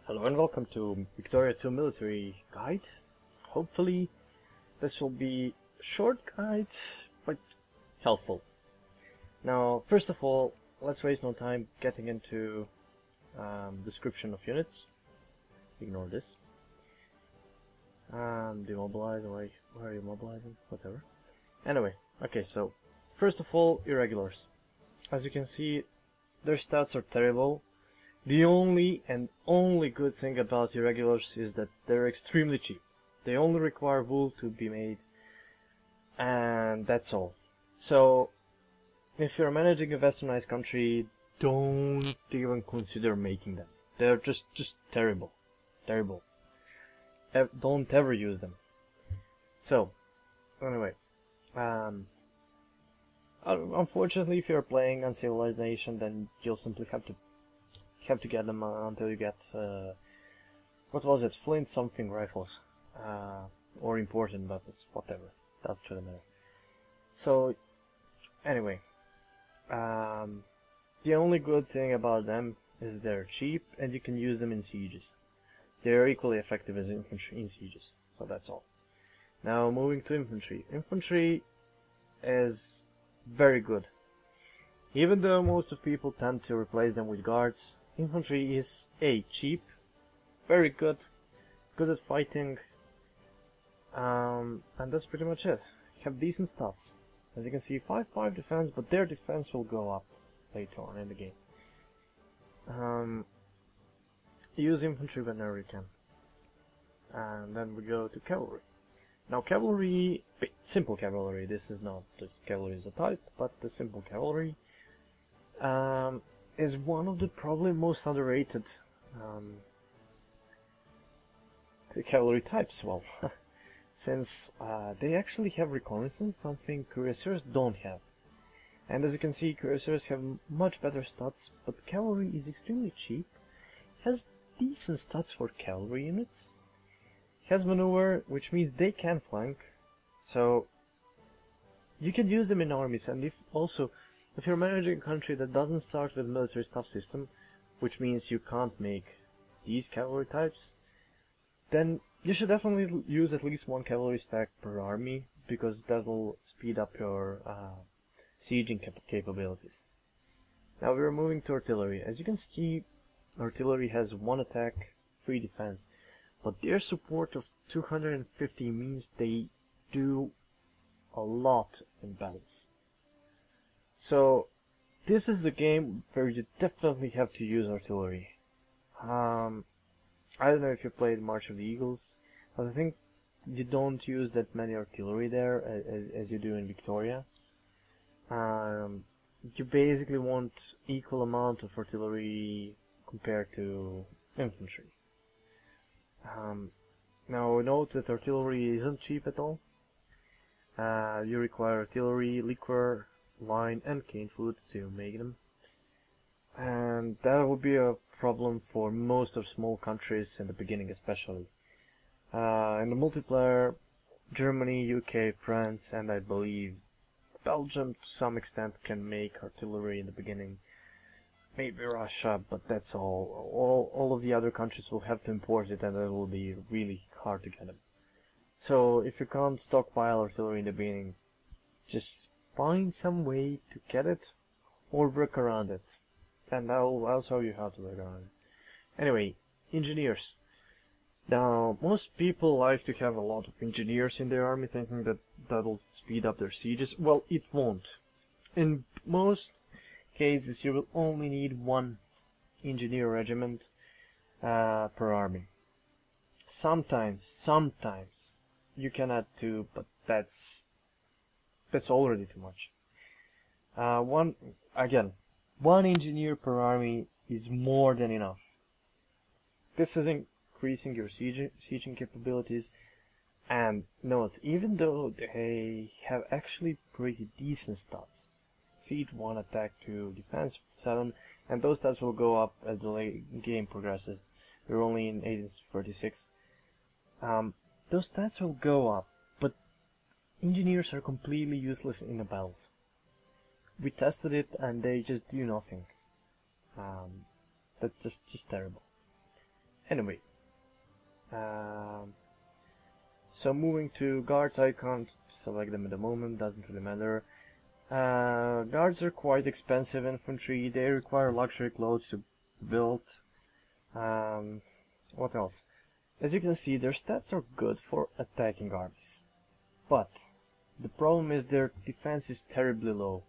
Hello and welcome to Victoria 2 Military Guide. Hopefully this will be a short guide, but helpful. Now, first of all, let's waste no time getting into description of units. Ignore this. Demobilize, why are you mobilizing? Whatever. Anyway, okay, so first of all, irregulars. As you can see, their stats are terrible. The only good thing about irregulars is that they're extremely cheap. They only require wool to be made, and that's all. So, if you're managing a westernized country, don't even consider making them. They're just terrible. Terrible. Don't ever use them. So, anyway, unfortunately, if you're playing Uncivilized Nation, then you'll simply have to get them until you get what was it, flint something rifles, or important, but it's whatever, that's to the matter. So anyway, the only good thing about them is they're cheap and you can use them in sieges. They're equally effective as infantry in sieges, so that's all. Now moving to infantry. Infantry is very good. Even though most of people tend to replace them with guards, infantry is cheap, very good at fighting, and that's pretty much it. Have decent stats. As you can see, 5-5 defense, but their defense will go up later on in the game. Use infantry whenever you can. And then we go to cavalry. Now cavalry, simple cavalry, this is not just cavalry as a type, but the simple cavalry is one of the probably most underrated cavalry types, well, since they actually have reconnaissance, something cuirassiers don't have. And as you can see, cuirassiers have much better stats, but cavalry is extremely cheap, has decent stats for cavalry units, has maneuver, which means they can flank, so you can use them in armies. And if you're managing a country that doesn't start with a military staff system, which means you can't make these cavalry types, then you should definitely use at least one cavalry stack per army, because that will speed up your sieging capabilities. Now we're moving to artillery. As you can see, artillery has 1 attack, 3 defense, but their support of 250 means they do a lot in battles. So this is the game where you definitely have to use artillery. I don't know if you played March of the Eagles, but I think you don't use that many artillery there as you do in Victoria. You basically want equal amount of artillery compared to infantry. Now note that artillery isn't cheap at all. You require artillery, liquor, wine and cane food to make them, and that would be a problem for most of small countries in the beginning, especially. In the multiplayer, Germany, UK, France and I believe Belgium to some extent can make artillery in the beginning. Maybe Russia, but that's all. All of the other countries will have to import it, and it will be really hard to get them. So if you can't stockpile artillery in the beginning, just find some way to get it, or work around it. And I'll show you how to work around it. Anyway, engineers. Now, most people like to have a lot of engineers in their army, thinking that that'll speed up their sieges. Well, it won't. In most cases, you will only need 1 engineer regiment per army. Sometimes you can add 2, but that's already too much. One engineer per army is more than enough. This is increasing your sieging capabilities, and note, even though they have actually pretty decent stats, siege 1, attack 2, defense 7, and those stats will go up as the game progresses. We're only in 1836. Those stats will go up, but engineers are completely useless in a battle. We tested it and they just do nothing. That's just terrible. Anyway, so moving to guards, I can't select them at the moment, doesn't really matter. Guards are quite expensive infantry, they require luxury clothes to build. What else? As you can see, their stats are good for attacking armies, but the problem is their defense is terribly low.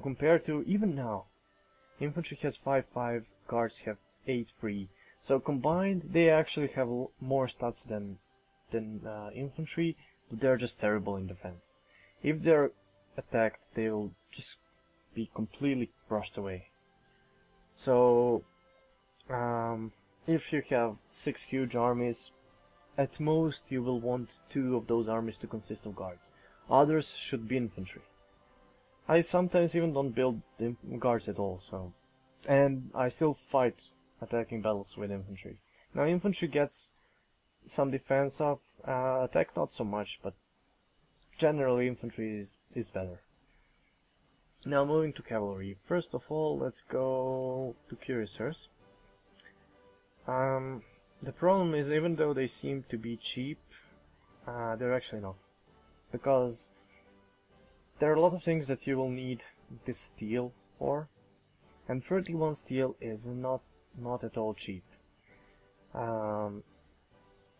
Compared to, even now, infantry has 5-5, guards have 8-3, so combined they actually have more stats than infantry, but they're just terrible in defense. If they're attacked, they'll just be completely brushed away. So, if you have 6 huge armies, at most you will want 2 of those armies to consist of guards. Others should be infantry. I sometimes even don't build guards at all, and I still fight attacking battles with infantry. Now infantry gets some defense up, attack not so much, but generally infantry is better. Now moving to cavalry. First of all, let's go to cuirassiers. The problem is, even though they seem to be cheap, they're actually not, because there are a lot of things that you will need this steel for, and 31 steel is not at all cheap.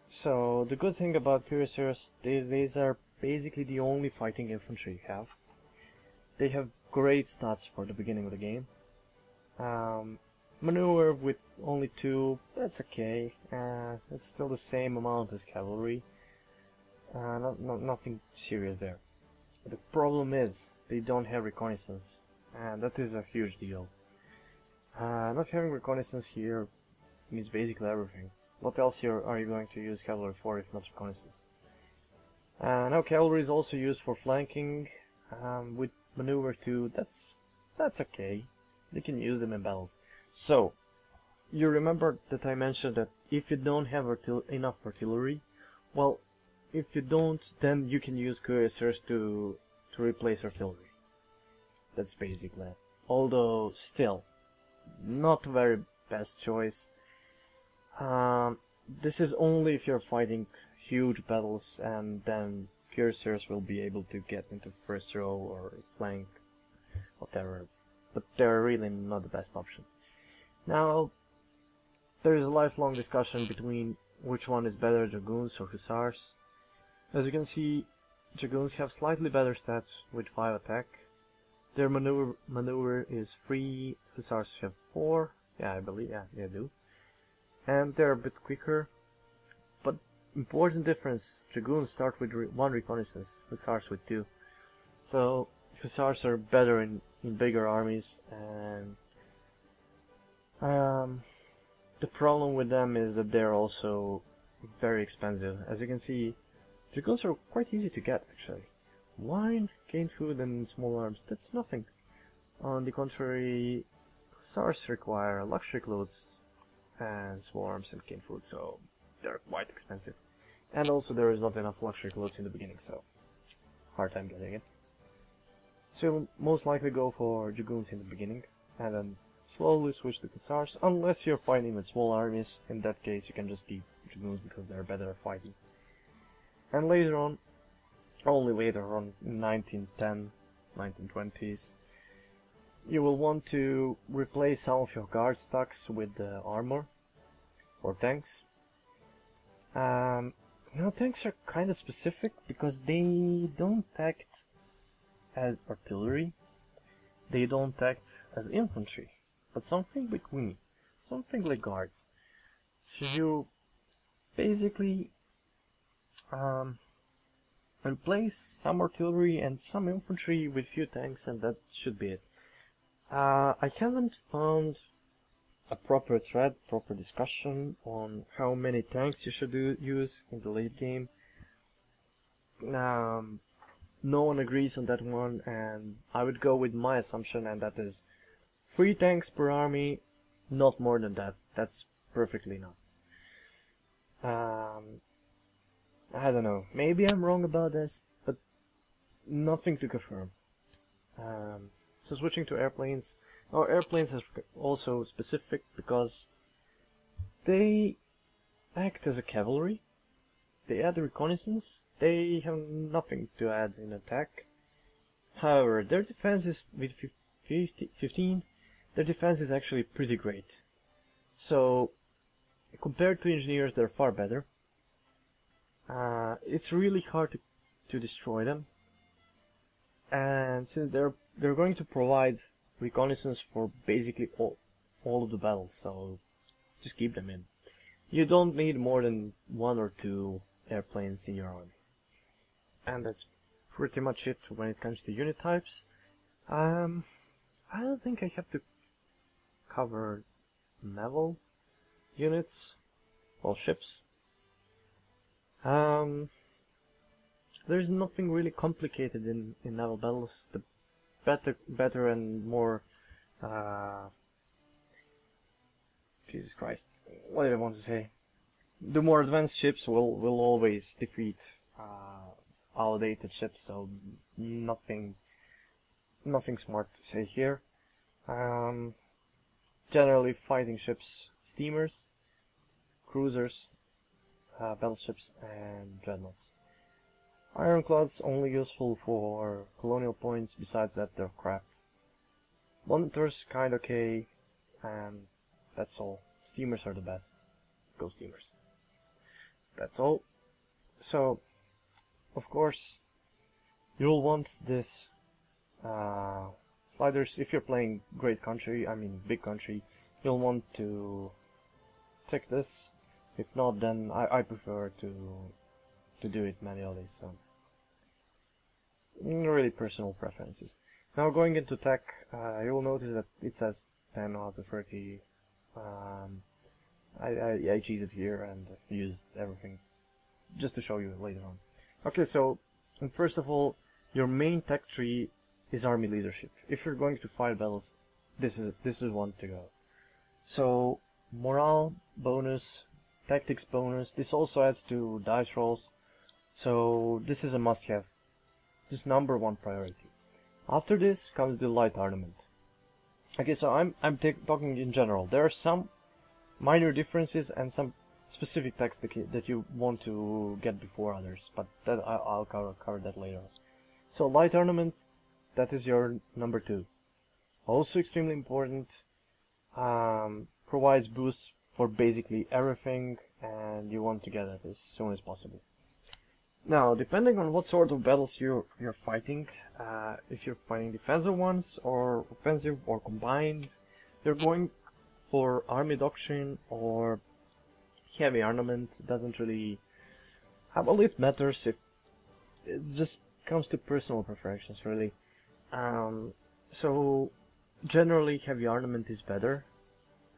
So the good thing about cuirassiers, these are basically the only fighting infantry you have. They have great stats for the beginning of the game. Maneuver with only 2, that's okay. It's still the same amount as cavalry. Nothing serious there. The problem is they don't have reconnaissance, and that is a huge deal. Not having reconnaissance here means basically everything. What else are you going to use cavalry for if not reconnaissance? Now cavalry is also used for flanking, with maneuver 2, that's okay. You can use them in battles. So, you remember that I mentioned that if you don't have enough artillery, well, if you don't, then you can use cuirassiers to replace artillery. That's basically it. Although, still, not the very best choice. This is only if you're fighting huge battles, and then cuirassiers will be able to get into first row or flank, whatever. But they're really not the best option. Now, there is a lifelong discussion between which one is better, dragoons or hussars. As you can see, dragoons have slightly better stats with 5 attack. Their maneuver is 3, hussars have 4. Yeah, I believe, yeah, they do. And they're a bit quicker. But important difference, dragoons start with 1 reconnaissance, hussars with 2. So hussars are better in bigger armies, and the problem with them is that they're also very expensive. As you can see, dragoons are quite easy to get actually. Wine, canned food and small arms, that's nothing. On the contrary, hussars require luxury clothes and small arms and canned food, so they're quite expensive. And also there is not enough luxury clothes in the beginning, so hard time getting it. So you'll most likely go for dragoons in the beginning, and then slowly switch to hussars, unless you're fighting with small armies. In that case you can just keep dragoons because they're better at fighting. And later on, only later on, in 1910, 1920s, you will want to replace some of your guard stocks with armor or tanks. Now tanks are kind of specific because they don't act as artillery, they don't act as infantry, but something between, something like guards. So you basically replace some artillery and some infantry with few tanks, and that should be it. I haven't found a proper thread, proper discussion on how many tanks you should use in the late game. No one agrees on that one, and I would go with my assumption, and that is 3 tanks per army, not more than that. That's perfectly enough. I don't know, maybe I'm wrong about this, but nothing to confirm. So switching to airplanes. Now airplanes is also specific because they act as a cavalry. They add reconnaissance. They have nothing to add in attack. However, their defense is with 15. Their defense is actually pretty great. So, compared to engineers, they're far better. It's really hard to destroy them. And since they're going to provide reconnaissance for basically all of the battles, so just keep them in. You don't need more than 1 or 2 airplanes in your army. And that's pretty much it when it comes to unit types. I don't think I have to cover naval units, well, ships. There's nothing really complicated in naval battles. The better and more Jesus Christ, what did I want to say? The more advanced ships will always defeat outdated ships, so nothing smart to say here. Generally fighting ships, steamers, cruisers, battleships, and dreadnoughts. Ironclads only useful for colonial points, besides that they're crap. Monitors kind of okay, and that's all. Steamers are the best. Go steamers. That's all. So, of course, you'll want this sliders. If you're playing great country, I mean big country, you'll want to take this. If not, then I prefer to do it manually. So, really personal preferences. Now going into tech, you'll notice that it says 10 out of 30. I cheated here and used everything just to show you later on. Okay, so first of all, your main tech tree is army leadership. If you're going to fight battles, this is one to go. So morale bonus, tactics bonus. This also adds to dice rolls. So this is a must-have. This is #1 priority. After this comes the light armament. Okay, so I'm talking in general. There are some minor differences and some specific text that you want to get before others, but that I'll cover that later. So light armament, that is your #2. Also extremely important. Provides boosts for basically everything, and you want to get it as soon as possible. Now, depending on what sort of battles you're fighting, if you're fighting defensive ones or offensive or combined, you're going for army doctrine or heavy armament. Doesn't really, well, it matters. If it just comes to personal preferences, really. So generally, heavy armament is better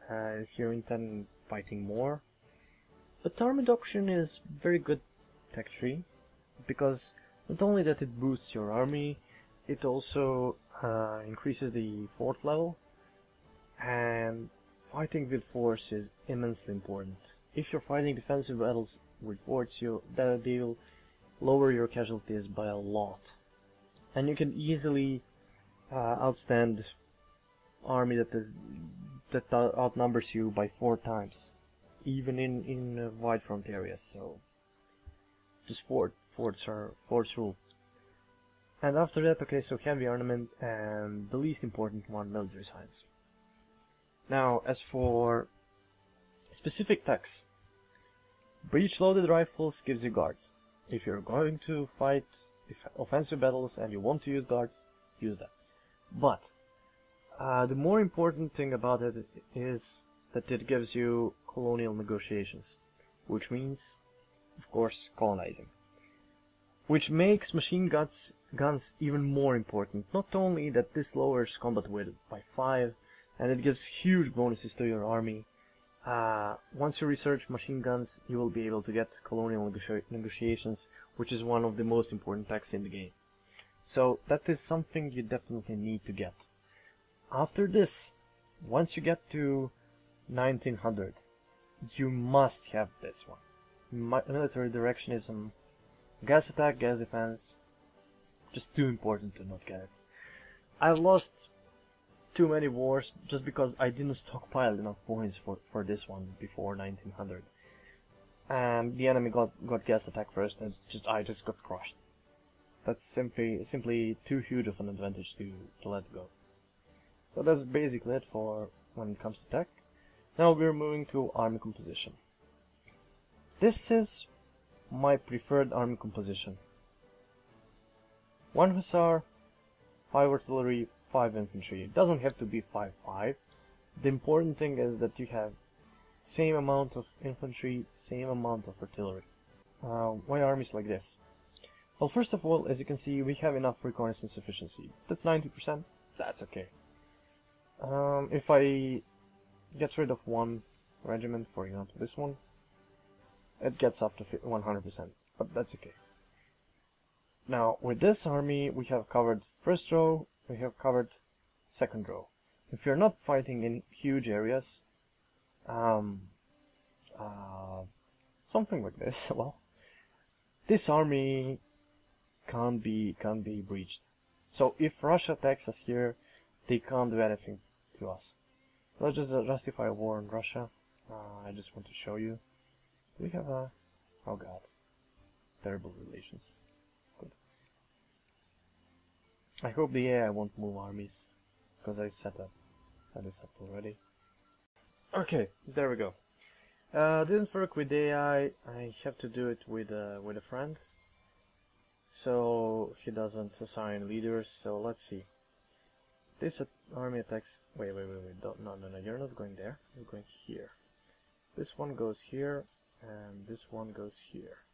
if you intend fighting more. But army doctrine is very good tech tree, because not only that it boosts your army, it also increases the fort level, and fighting with force is immensely important. If you're fighting defensive battles with forts, they'll lower your casualties by a lot, and you can easily outstand army that outnumbers you by 4 times, even in wide front areas. So just forts rule. And after that, okay, so heavy armament, and the least important one, military science. Now, as for specific techs, breech-loaded rifles gives you guards. If you're going to fight offensive battles and you want to use guards, use that. But the more important thing about it is that it gives you colonial negotiations, which means, of course, colonizing. Which makes machine guns even more important. Not only that this lowers combat weight by 5, and it gives huge bonuses to your army. Once you research machine guns, you will be able to get colonial negotiations, which is one of the most important techs in the game. So that is something you definitely need to get. After this, once you get to 1900, you must have this one. Military directionism, gas attack, gas defense, just too important to not get it. I lost too many wars just because I didn't stockpile enough points for this one before 1900. And the enemy got gas attack first, and I just got crushed. That's simply too huge of an advantage to let go. So that's basically it for when it comes to tech. Now we're moving to army composition. This is my preferred army composition. 1 hussar, 5 artillery, 5 infantry. It doesn't have to be 5-5. The important thing is that you have same amount of infantry, same amount of artillery. Why armies like this? Well, first of all, as you can see, we have enough reconnaissance efficiency. That's 90%. That's okay. If I get rid of one regiment, for example this one, it gets up to 100%, but that's okay. Now, with this army, we have covered first row, we have covered second row. If you're not fighting in huge areas, something like this, well, this army can't be breached. So if Russia attacks us here, they can't do anything to us. Let's just justify a war on Russia. I just want to show you. We have a... oh god. Terrible relations. Good. I hope the AI won't move armies, because I set this up already. Okay, there we go. Didn't work with AI. I have to do it with a friend. So he doesn't assign leaders. So let's see. This army attacks. Wait. No, you're not going there. You're going here. This one goes here, and this one goes here.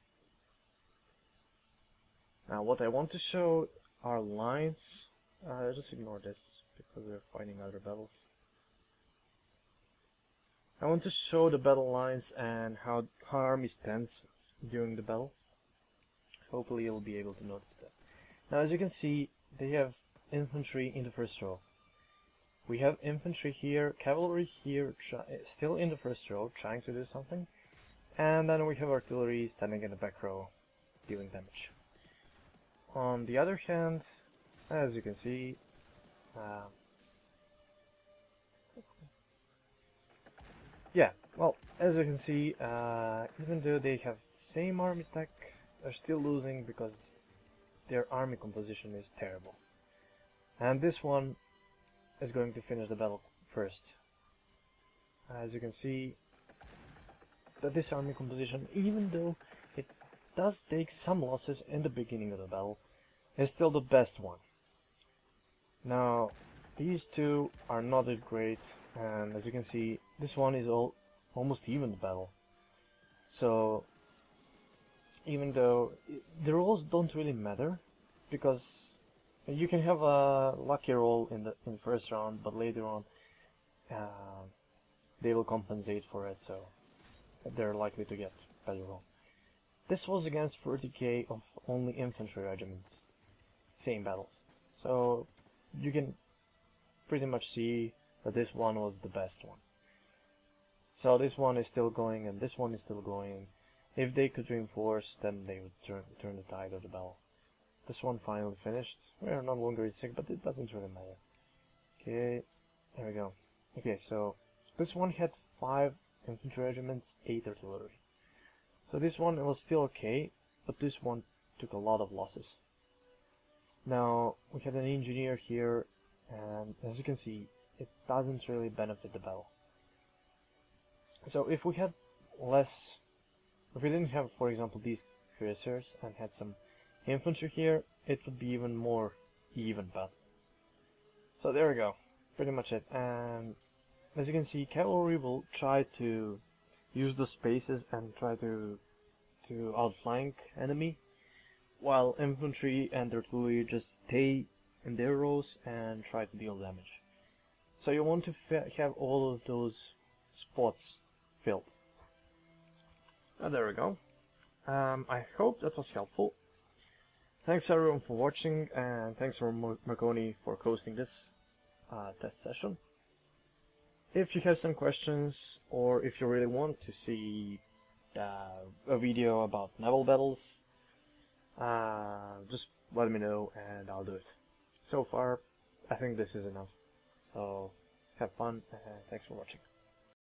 Now, what I want to show are lines. Just ignore this because we're fighting other battles. I want to show the battle lines and how army stands during the battle. Hopefully, you'll be able to notice that. Now, as you can see, they have infantry in the first row. We have infantry here, cavalry here, still in the first row, trying to do something. And then we have artillery standing in the back row, dealing damage. On the other hand, as you can see, yeah, well, as you can see, even though they have the same army tech, they're still losing because their army composition is terrible. And this one is going to finish the battle first. As you can see, that this army composition, even though it does take some losses in the beginning of the battle, is still the best one. Now, these two are not that great, and as you can see, this one is almost even the battle. So, even though the rolls don't really matter, because you can have a lucky roll in the first round, but later on they will compensate for it, so they're likely to get better roll. This was against 30k of only infantry regiments, same battles. So you can pretty much see that this one was the best one. So this one is still going, and this one is still going. If they could reinforce, then they would turn the tide of the battle. This one finally finished. We are no longer in sync, but it doesn't really matter. Okay, there we go. Okay, so this one had 5 infantry regiments, 8 artillery. So this one was still okay, but this one took a lot of losses. Now, we had an engineer here, and as you can see, it doesn't really benefit the battle. So if we had less, if we didn't have, for example, these cuirassiers and had some infantry here, it would be even more even battle. So there we go, pretty much it. And as you can see, cavalry will try to use the spaces and try to outflank enemy, while infantry and artillery just stay in their rows and try to deal damage. So you want to have all of those spots filled. And there we go. I hope that was helpful. Thanks everyone for watching, and thanks for Marconi for hosting this test session. If you have some questions, or if you really want to see a video about naval battles, just let me know and I'll do it. So far, I think this is enough. So have fun, and thanks for watching.